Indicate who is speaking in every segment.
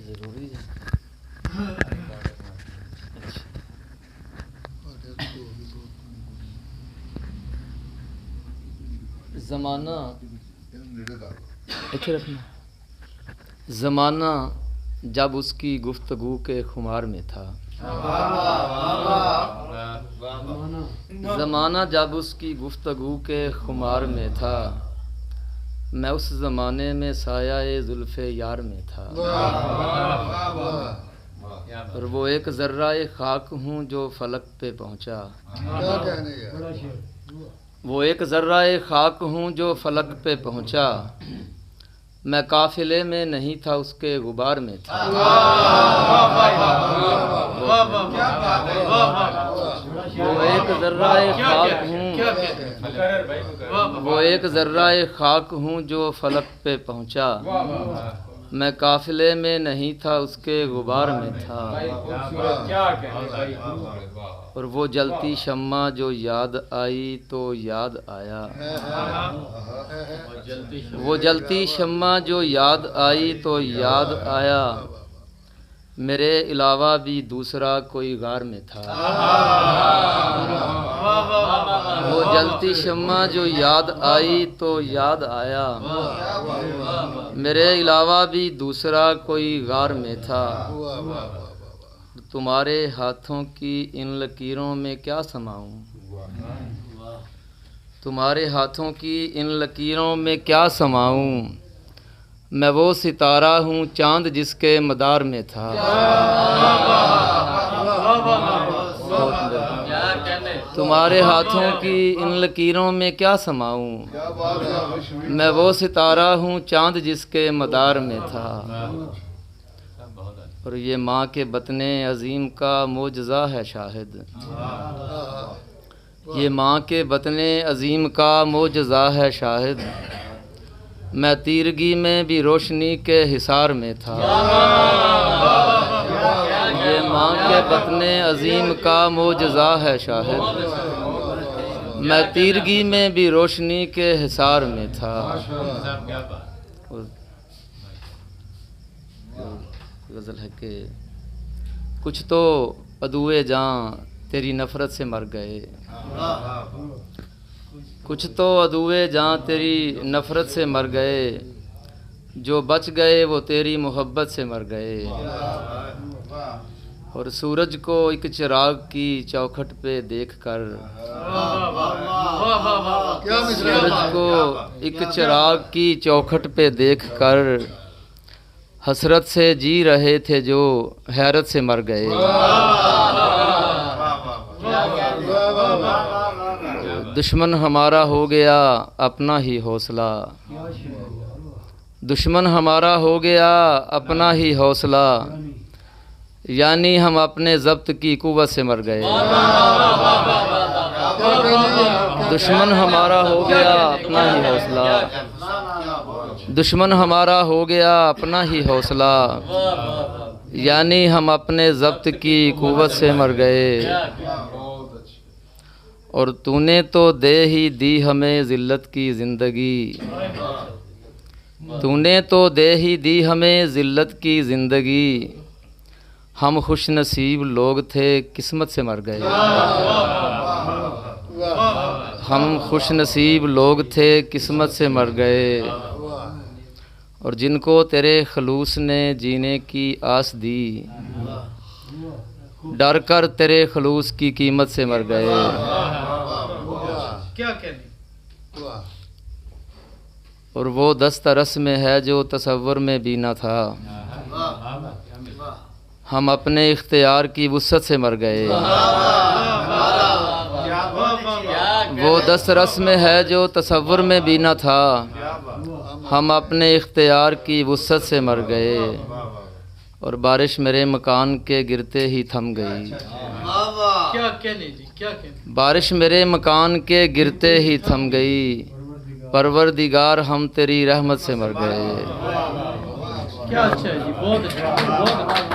Speaker 1: ज़रूरी है। ज़माना इधर रखना। ज़माना जब उसकी गुफ्तगू के खुमार में था, ज़माना जब उसकी गुफ्तगू के खुमार में था, मैं उस ज़माने में साया ज़ुल्फ़े यार में था। और वो एक ज़र्रा-ए खाक हूँ जो फलक पे पहुँचा। वो एक ज़र्रा-ए खाक हूँ जो फलक पे पहुँचा, मैं काफ़िले में नहीं था उसके गुबार में था। वो एक ज़र्रा-ए खाक हूँ, वो एक ज़र्रा-ए खाक हूँ जो फलक पे पहुँचा, मैं काफ़िले में नहीं था उसके गुबार में था। और वो जलती शम्मा जो याद आई तो याद आया, वो जलती शम्मा जो याद आई तो याद आया, मेरे अलावा भी दूसरा कोई गार में था। वो जलती शम्मा जो याद आई तो याद आया, मेरे अलावा भी दूसरा कोई गार में था। तुम्हारे हाथों की इन लकीरों में क्या समाऊं, तुम्हारे हाथों की इन लकीरों में क्या समाऊं, मैं वो सितारा हूँ चांद जिसके मदार में था। तुम्हारे हाथों की इन लकीरों में क्या समाऊं, मैं वो सितारा हूँ चांद जिसके मदार में था। और ये माँ के बतने अजीम का मोजज़ा है शाहिद, ये माँ के बतने अजीम का मोजज़ा है शाहिद, मैं तीरगी में भी रोशनी के हिसार में था। ये माँ के बतने अजीम का मोजज़ा है शाहिद, मैं तीरगी में भी रोशनी के हिसार में था। गज़ल है कि कुछ तो अदुए जान तेरी नफ़रत से मर गए, कुछ तो अदुए जान तेरी नफ़रत से मर गए, जो बच गए वो तेरी मोहब्बत से मर गए। और सूरज को एक चिराग की चौखट पे देखकर, सूरज को एक चिराग की चौखट पे देखकर, हसरत से जी रहे थे जो हैरत से मर गए। दुश्मन हमारा हो गया अपना ही हौसला, दुश्मन हमारा हो गया अपना ही हौसला, यानी हम अपने ज़ब्त की कुव्वत से मर गए। दुश्मन हमारा हो गया अपना ही हौसला, दुश्मन हमारा हो गया अपना ही हौसला, यानी हम अपने ज़ब्त की कुव्वत से मर गए। और तूने तो दे ही दी हमें ज़िल्लत की ज़िंदगी, तूने तो दे ही दी हमें ज़िल्लत की ज़िंदगी, हम खुश नसीब लोग थे किस्मत से मर गए। हम खुश नसीब लोग थे किस्मत से मर गए। और जिनको तेरे खलूस ने जीने की आस दी, डर कर तेरे खलूस की कीमत से मर गए।
Speaker 2: क्या कहने।
Speaker 1: और वो दस्तरस में है जो तसव्वुर में भी न था, हम अपने इख्तियार की वुसअत से मर गए। वो दस्तरस में है जो तसव्वुर में भी न था, हम अपने इख्तियार की वुसअत से मर गए। और बारिश मेरे मकान के गिरते ही थम गई,
Speaker 2: क्या कहने जी, क्या कहने।
Speaker 1: बारिश मेरे मकान के गिरते ही थम गई, परवरदिगार हम तेरी रहमत से मर गए।
Speaker 2: क्या अच्छा है जी, बहुत अच्छा, बहुत अच्छा।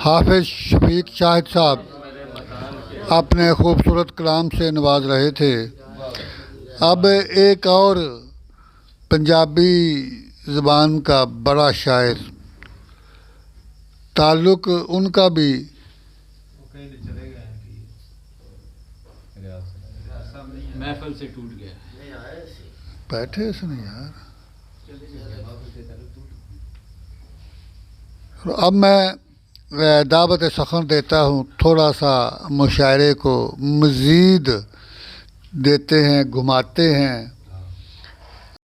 Speaker 3: हाफिज शफीक शाहिद साहब अपने खूबसूरत कलाम से नवाज रहे थे। अब एक और पंजाबी ज़बान का बड़ा शायर, ताल्लुक़ उनका भी
Speaker 2: महफिल से टूट गया।
Speaker 3: बैठे इसने यार। अब मैं दावत सखन देता हूँ, थोड़ा सा मुशायरे को मज़ीद देते हैं, घुमाते हैं।